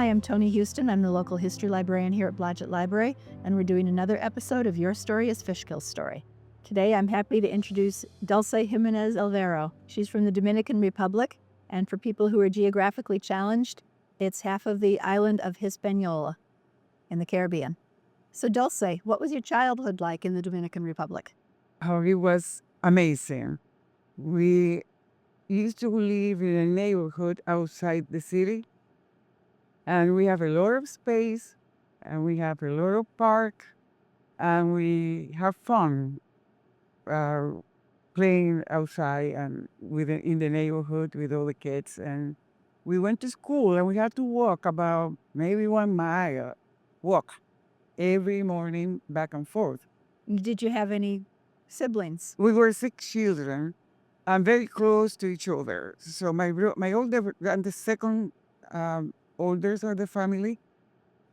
I'm Tony Houston. I'm the local history librarian here at Blodgett Library, and we're doing another episode of Your Story is Fishkill's Story. Today, I'm happy to introduce Dulce Jimenez Abreu. She's from the Dominican Republic, and for people who are geographically challenged, it's half of the island of Hispaniola in the Caribbean. So Dulce, what was your childhood like in the Dominican Republic? Oh, it was amazing. We used to live in a neighborhood outside the city, and we have a lot of space, and we have a lot of park, and we have fun uh, playing outside and in the neighborhood with all the kids. And we went to school, and we had to walk about maybe 1 mile walk every morning back and forth. Did you have any siblings? We were 6 children and very close to each other. So my older and the second oldest of the family,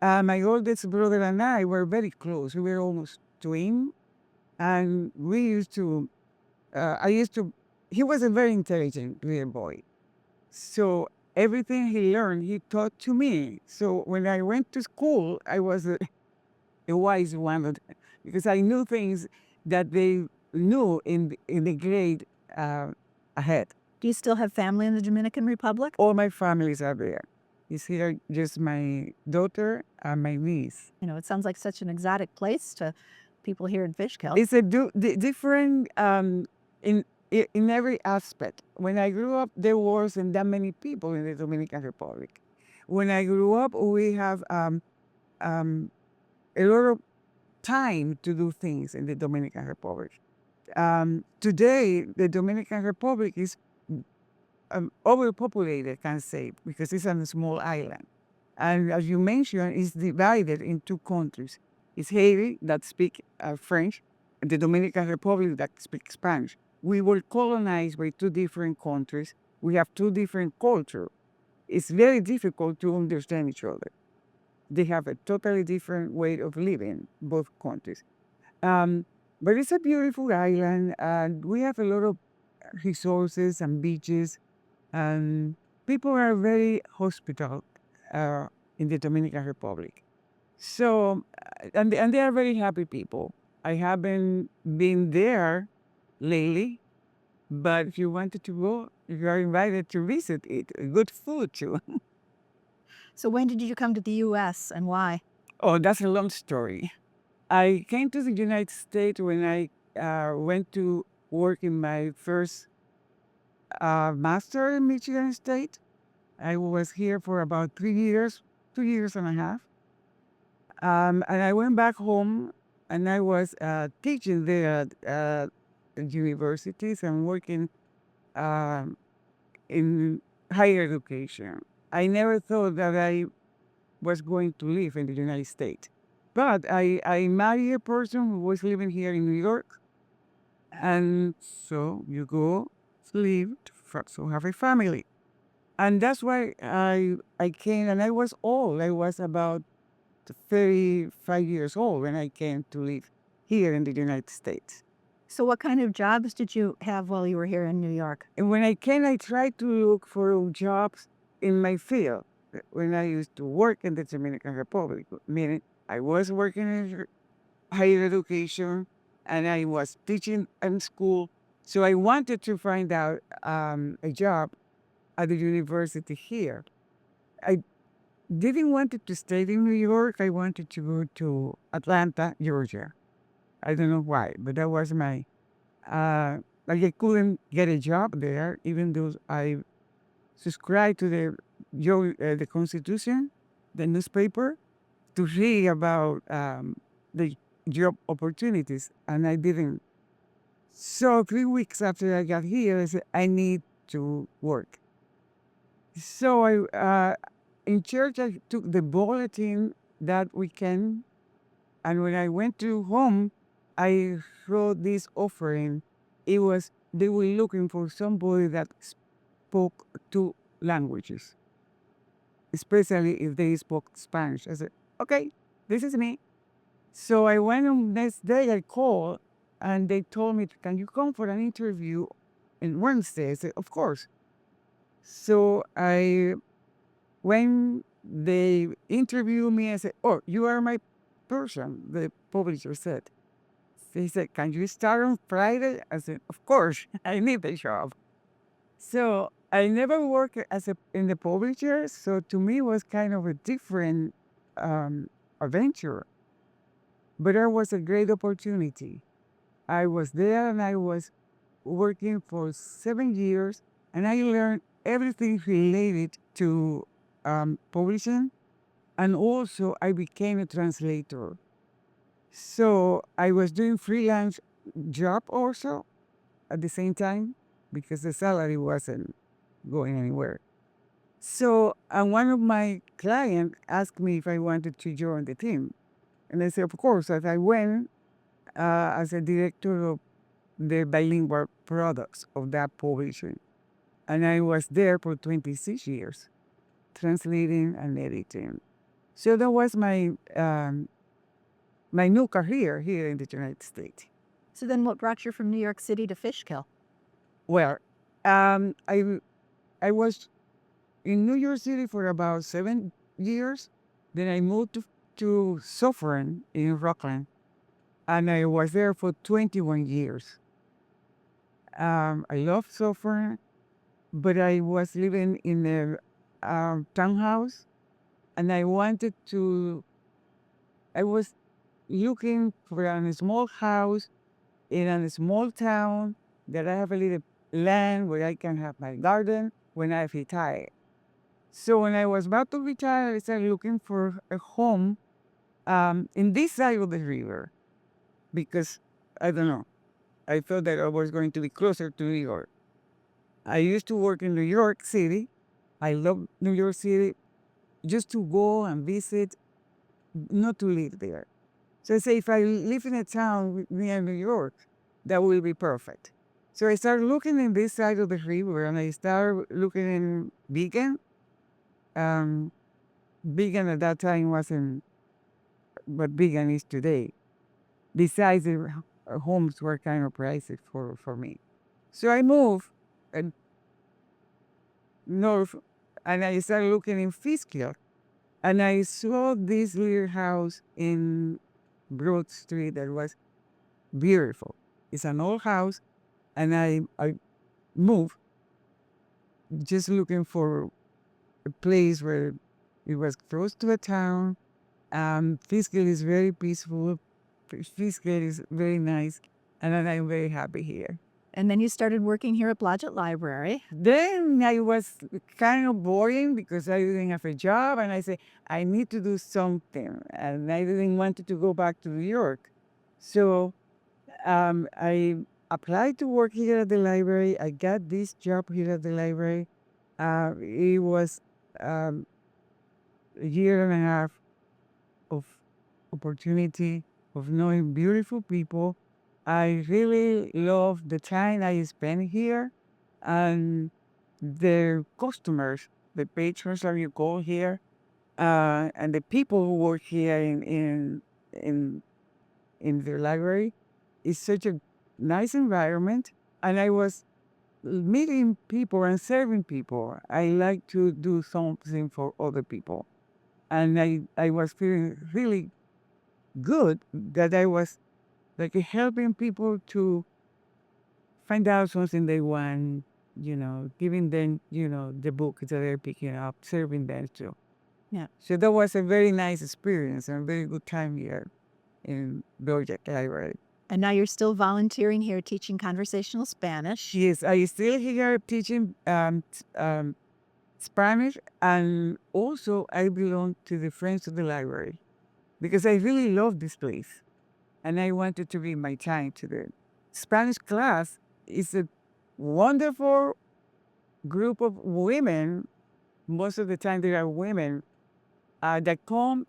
my oldest brother and I were very close. We were almost twin, and we used to. I used to. He was a very intelligent little boy, so everything he learned, he taught to me. So when I went to school, I was a wise one because I knew things that they knew in the grade ahead. Do you still have family in the Dominican Republic? All my families are there. It's here just my daughter and my niece. You know, it sounds like such an exotic place to people here in Fishkill. It's a different in every aspect. When I grew up, there wasn't that many people in the Dominican Republic. When I grew up, we have a lot of time to do things in the Dominican Republic. Today, the Dominican Republic is overpopulated, can say, because it's on a small island. And as you mentioned, it's divided in two countries. It's Haiti that speak French, and the Dominican Republic that speaks Spanish. We were colonized by two different countries. We have two different cultures. It's very difficult to understand each other. They have a totally different way of living, both countries. But it's a beautiful island, and we have a lot of resources and beaches, and people are very hospitable in the Dominican Republic. So, and they are very happy people. I haven't been there lately, but if you wanted to go, you are invited to visit it. Good food too. So when did you come to the U.S. and why? Oh, that's a long story. I came to the United States when I went to work in my first master in Michigan State. I was here for about 3 years, 2 years and a half. And I went back home, and I was teaching there at universities and working in higher education. I never thought that I was going to live in the United States. But I married a person who was living here in New York. And so you go to live to have a family. And that's why I came, and I was old. I was about 35 years old when I came to live here in the United States. So what kind of jobs did you have while you were here in New York? And when I came, I tried to look for jobs in my field. When I used to work in the Dominican Republic, meaning I was working in higher education and I was teaching in school. So I wanted to find out a job at the university here. I didn't want to stay in New York. I wanted to go to Atlanta, Georgia. I don't know why, but that was my. I couldn't get a job there, even though I subscribed to the Constitution, the newspaper, to read about the job opportunities, and I didn't. So 3 weeks after I got here, I said I need to work. So in church, I took the bulletin that weekend, and when I went to home, I wrote this offering. It was they were looking for somebody that spoke two languages, especially if they spoke Spanish. I said, okay, this is me. So I went on next day, I called, and they told me, can you come for an interview on Wednesday? I said, of course. So I went they interviewed me and said, "Oh, you are my person," the publisher said. They said, "Can you start on Friday?" I said, "Of course, I need the job." So I never worked as a in the publisher, so to me it was kind of a different um, adventure, but it was a great opportunity. I was there and I was working for 7 years, and I learned everything related to publishing, and also I became a translator. So I was doing freelance job also at the same time because the salary wasn't going anywhere. So one of my clients asked me if I wanted to join the team, and I said, of course. As I went as a director of the bilingual products of that publishing, and I was there for 26 years, translating and editing. So that was my new career here in the United States. So then what brought you from New York City to Fishkill? Well, I was in New York City for about 7 years. Then I moved to Suffern in Rockland, and I was there for 21 years. I love Suffern, but I was living in a townhouse, and I was looking for a small house in a small town that I have a little land where I can have my garden when I retire. So when I was about to retire, I started looking for a home in this side of the river because I don't know. I felt that I was going to be closer to New York. I used to work in New York City. I love New York City just to go and visit, not to live there. So I say, if I live in a town near New York, that will be perfect. So I started looking in this side of the river, and I started looking in vegan. Um, Vegan at that time wasn't what vegan is today. Besides, the homes were kind of pricey for me. So I moved north, and I started looking in Fishkill, and I saw this little house in Broad Street that was beautiful. It's an old house, and I moved just looking for a place where it was close to a town. Fishkill is very peaceful. Fishkill is very nice, and I'm very happy here. And then you started working here at Blodgett Library. Then I was kind of boring because I didn't have a job, and I said, I need to do something. And I didn't want to go back to New York. So I applied to work here at the library. I got this job here at the library. It was um, a year and a half of opportunity of knowing beautiful people. I really love the time I spent here and the customers, the patrons that you call here, and the people who work here in in the library. It's such a nice environment, and I was meeting people and serving people. I like to do something for other people, and I was feeling really good that I was like helping people to find out something they want, giving them, the book that they're picking up, serving them too. Yeah. So that was a very nice experience and a very good time here in Blodgett Library. And now you're still volunteering here teaching conversational Spanish. Yes, I still here teaching Spanish, and also I belong to the Friends of the Library because I really love this place, and I wanted to bring my time to the Spanish class. Is a wonderful group of women. Most of the time, there are women that come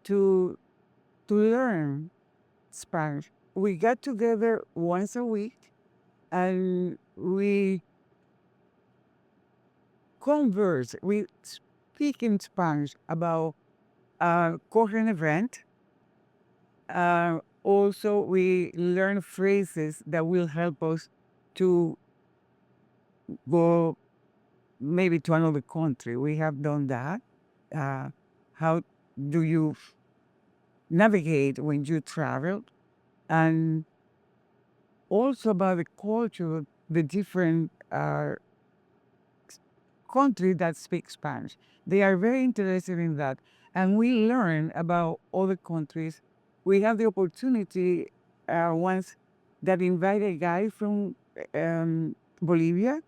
to learn Spanish. We got together once a week, and we converse. We speak in Spanish about current event. Also, we learn phrases that will help us to go maybe to another country. We have done that. how do you navigate when you travel, and also about the culture of the different country that speak Spanish. They are very interested in that. And we learn about other countries. We have the opportunity once that invited a guy from Bolivia,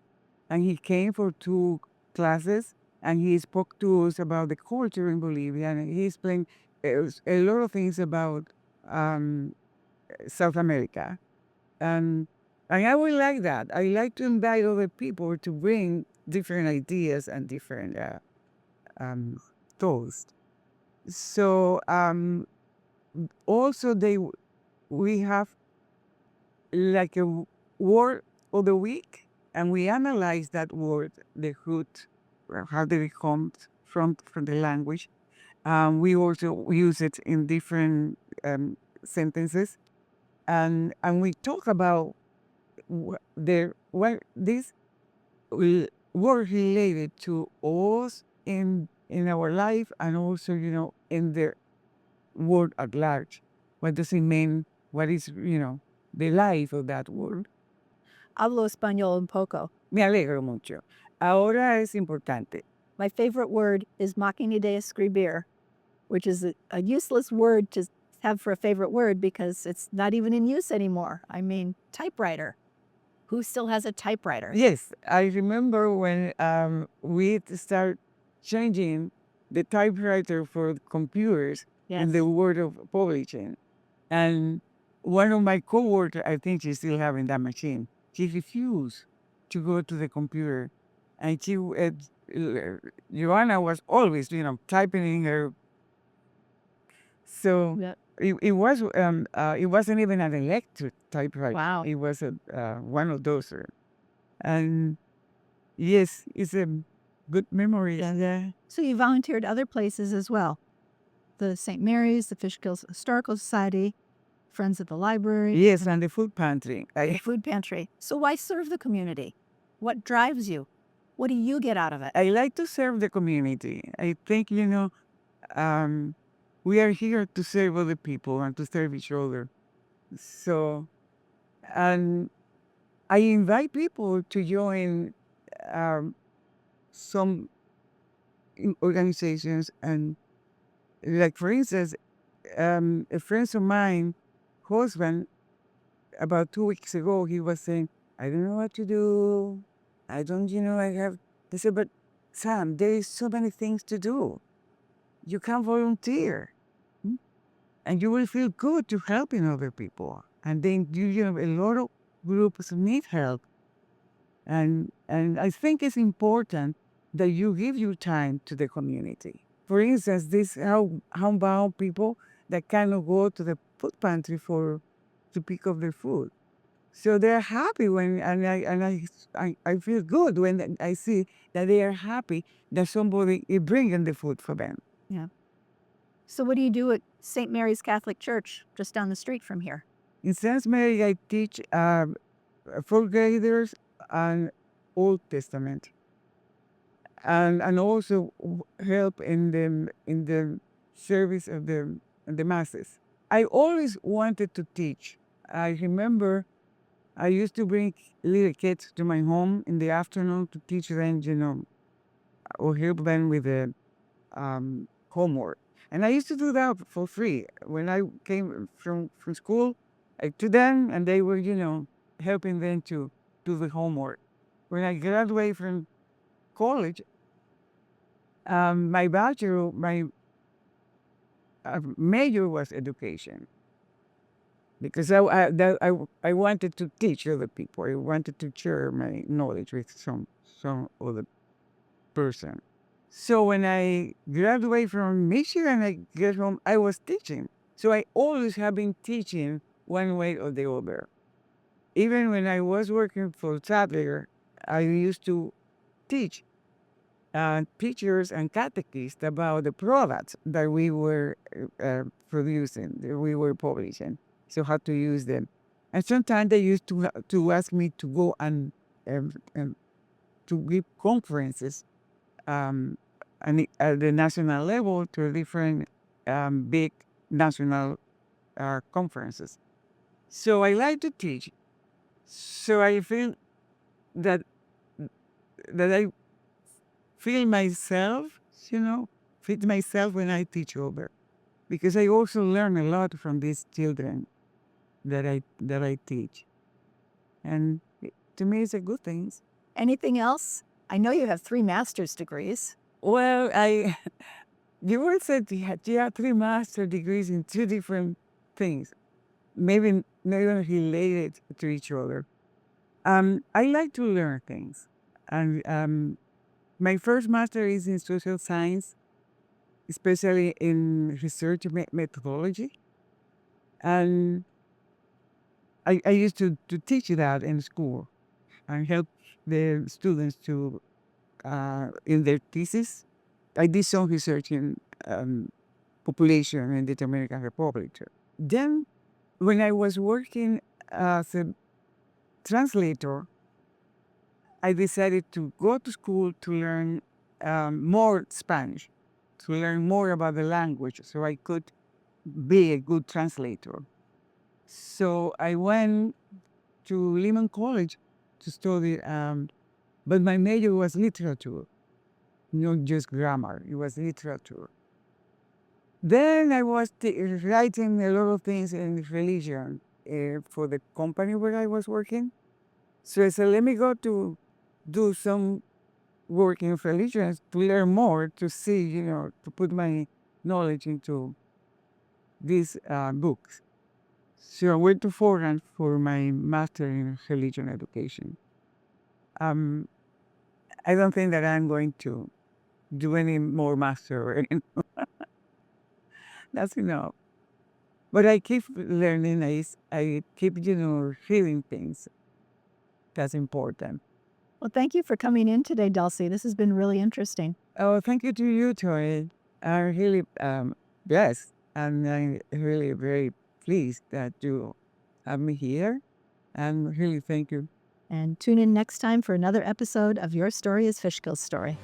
and he came for 2 classes, and he spoke to us about the culture in Bolivia, and he explained a lot of things about um, South America. And I would like that. I like to invite other people to bring different ideas and different um, thoughts. So also we have like a word of the week, and we analyze that word, the root, or how did it come from the language. We also use it in different sentences, and we talk about what this were related to us in our life, and also in the world at large. What does it mean? What is the life of that world? Hablo español un poco. Me alegro mucho. Ahora es importante. My favorite word is máquina de escribir, which is a useless word to have for a favorite word because it's not even in use anymore. I mean, typewriter. Who still has a typewriter? Yes, I remember when we start changing the typewriter for computers in the world of publishing. And one of my coworkers, I think she's still having that machine. She refused to go to the computer, and Joanna was always, typing in her. So Yeah. it wasn't even an electric typewriter. Wow. It was one of those, and yes, it's a good memory. And So you volunteered other places as well. The St. Mary's, the Fishkill Historical Society, Friends of the Library, yes, and the food pantry. the food pantry. So why serve the community? What drives you? What do you get out of it? I like to serve the community. I think, we are here to serve other people and to serve each other. So, and I invite people to join some organizations. And like, for instance, a friend of mine, husband, about 2 weeks ago, he was saying, I don't know what to do. I don't, I have, they said, but Sam, there is so many things to do. You can volunteer, and you will feel good to helping other people. And then you have a lot of groups need help. And I think it's important that you give your time to the community. For instance, these homebound people that cannot go to the food pantry to pick up their food. So they're happy I feel good when I see that they are happy that somebody is bringing the food for them. Yeah. So what do you do at St. Mary's Catholic Church just down the street from here? In St. Mary, I teach fourth graders and Old Testament, and also help in the service of the masses. I always wanted to teach. I remember I used to bring little kids to my home in the afternoon to teach them, or help them with the homework. And I used to do that for free. When I came from school, I to them, and they were, helping them to do the homework. When I graduated from college, my major was education, because I wanted to teach other people. I wanted to share my knowledge with some other person. So when I graduated from Michigan, I get home, I was teaching. So I always have been teaching one way or the other. Even when I was working for Sadler, I used to teach teachers and catechists about the products that we were producing, that we were publishing, so how to use them. And sometimes they used to ask me to go and to give conferences and at the national level to different big national conferences. So I like to teach. So I feel that I feel myself, fit myself when I teach over, because I also learn a lot from these children that I teach, and to me, it's a good thing. Anything else? I know you have 3 master's degrees. Well, you were said you had 3 master degrees in 2 different things, maybe not even related to each other. I like to learn things, and my first master is in social science, especially in research methodology, and I used to teach that in school and help the students to in their thesis. I did some research in population in the Dominican Republic too. Then, when I was working as a translator, I decided to go to school to learn more Spanish, to learn more about the language, so I could be a good translator. So I went to Lehman College to study, but my major was literature, not just grammar. It was literature. Then I was writing a lot of things in religion for the company where I was working. So I said, let me go to do some work in religion to learn more, to see, to put my knowledge into these books. So I went to Foreign for my master in religion education. Um, I don't think that I'm going to do any more master. That's enough. But I keep learning. I keep, reading things. That's important. Well, thank you for coming in today, Dulce. This has been really interesting. Oh, thank you to you, Tori. I'm really blessed, and I'm really very pleased that you have me here. And really thank you. And tune in next time for another episode of Your Story is Fishkill's Story.